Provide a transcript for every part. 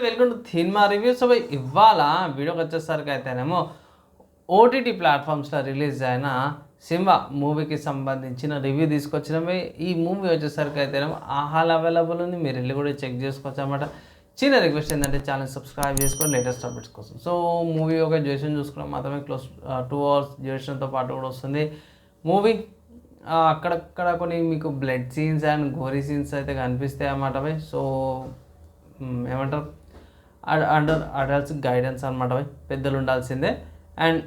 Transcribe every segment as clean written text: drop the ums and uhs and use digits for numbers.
Welcome to cinema reviews. ఇవాళ వీడియోకి వచ్చేసరికి అయితేనేమో ఓటీటీ ప్లాట్ఫామ్స్లో రిలీజ్ అయిన సింహ మూవీకి సంబంధించిన రివ్యూ తీసుకొచ్చినవి. ఈ మూవీ వచ్చేసరికి అయితేనేమో ఆహాల్ అవైలబుల్ ఉంది, మీరు వెళ్ళి కూడా చెక్ చేసుకోవచ్చు అనమాట. చిన్న రిక్వెస్ట్ ఏంటంటే ఛానల్ సబ్స్క్రైబ్ చేసుకొని లేటెస్ట్ అప్డేట్స్ కోసం. సో మూవీ ఒక డ్యూరేషన్ చూసుకున్నాం మాత్రమే, క్లోజ్ 2 hours డ్యూరేషన్తో పాటు కూడా వస్తుంది మూవీ. అక్కడక్కడ కొన్ని మీకు blood scenes and gory scenes అయితే కనిపిస్తాయి అన్నమాట. సో ఏమంటారు, అండర్ అడల్ట్స్ గైడెన్స్ అనమాట, పెద్దలు ఉండాల్సిందే. అండ్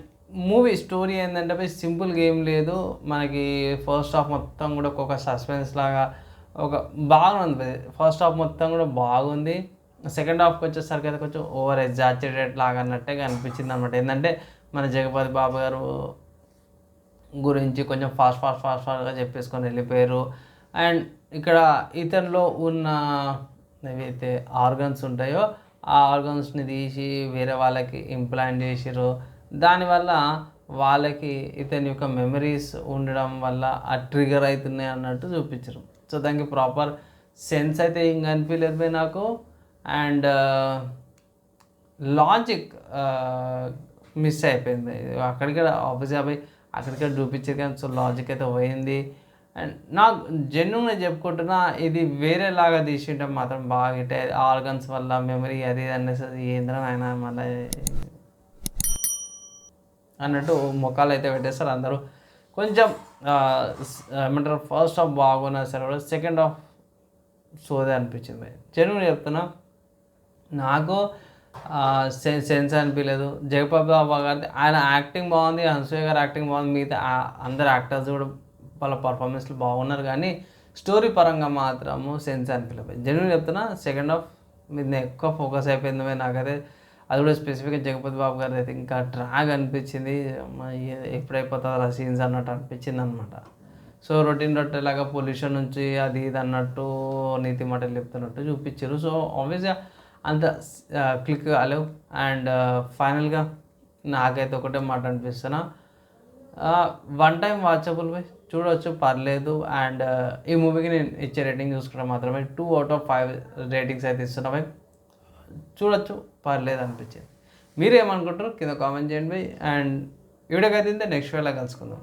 మూవీ స్టోరీ ఏంటంటే సింపుల్గా ఏం లేదు, మనకి ఫస్ట్ హాఫ్ మొత్తం కూడా ఒక సస్పెన్స్ లాగా ఒక బాగుంది. ఫస్ట్ హాఫ్ మొత్తం కూడా బాగుంది. సెకండ్ హాఫ్కి వచ్చేసరికి అయితే కొంచెం ఓవర్ ఎగ్జాజరేటెడ్ లాగా అన్నట్టుగా అనిపించింది అనమాట. ఏంటంటే మన జగపతి బాబు గారు గురించి కొంచెం ఫాస్ట్గా చెప్పేసుకొని వెళ్ళిపోయారు. అండ్ ఇక్కడ ఇతనిలో ఉన్న ఏవైతే ఆర్గన్స్ ఉంటాయో ఆ ఆర్గన్స్ని తీసి వేరే వాళ్ళకి ఇంప్లాంట్ చేసిర్రు. దానివల్ల వాళ్ళకి ఇతని యొక్క మెమరీస్ ఉండడం వల్ల ఆ ట్రిగర్ అవుతున్నాయి అన్నట్టు చూపించారు. సో దానికి ప్రాపర్ సెన్స్ అయితే ఏం కనిపించలేదు నాకు. అండ్ లాజిక్ మిస్ అయిపోయింది. అక్కడికి ఆబ్వియస్గా పోయి అక్కడికి చూపించారు కానీ సో లాజిక్ అయితే పోయింది. అండ్ నాకు జెన్యున్గా చెప్పుకుంటున్నా, ఇది వేరేలాగా తీసింటే మాత్రం బాగా హిట్ అయ్యేది. ఆర్గన్స్ వల్ల మెమరీ అది అనేసి ఏంద్రం ఆయన మళ్ళీ అన్నట్టు ముఖాలు అయితే పెట్టేస్తారు అందరూ. కొంచెం ఏమంటారు, ఫస్ట్ హాఫ్ బాగున్నా సరే కూడా సెకండ్ హాఫ్ సోదే అనిపించింది. జెన్యున్గా చెప్తున్నా, నాకు సెన్స్ అనిపించలేదు. జగపతి బాబు గారి ఆయన యాక్టింగ్ బాగుంది, అనసూయ గారి యాక్టింగ్ బాగుంది, మిగతా అందరు యాక్టర్స్ కూడా వాళ్ళ పర్ఫార్మెన్స్లు బాగున్నారు, కానీ స్టోరీ పరంగా మాత్రము సెన్స్ అనిపించలేదు. జెన్యున్ చెప్తున్నా, సెకండ్ హాఫ్ మీద ఎక్కువ ఫోకస్ అయిపోయింది నాకైతే. అది కూడా స్పెసిఫిక్గా జగపతి బాబు గారి అయితే ఇంకా డ్రాగ్ అనిపించింది. ఎప్పుడైపోతుందో ఆ సీన్స్ అన్నట్టు అనిపించింది అనమాట. సో రొటీన్ లాగా పొల్యూషన్ నుంచి అది ఇది అన్నట్టు నీతి మాటలు చెప్తున్నట్టు చూపించారు. సో ఆబ్వియస్గా అంత క్లిక్ కాలేవు. అండ్ ఫైనల్గా నాకైతే ఒకటే మాట అనిపిస్తున్నా, వన్ టైం వాచబుల్ బై చూడవచ్చు, పర్లేదు. అండ్ ఈ మూవీకి నేను ఇచ్చే రేటింగ్ చూసుకుంటే మాత్రమే 2 out of 5 రేటింగ్స్ అయితే ఇస్తున్నా బై. చూడొచ్చు, పర్లేదు అనిపించింది. మీరేమనుకుంటారు కింద కామెంట్ చేయండి బై. అండ్ వీడియోకి అయితే నెక్స్ట్ వేళ కలుసుకుందాం.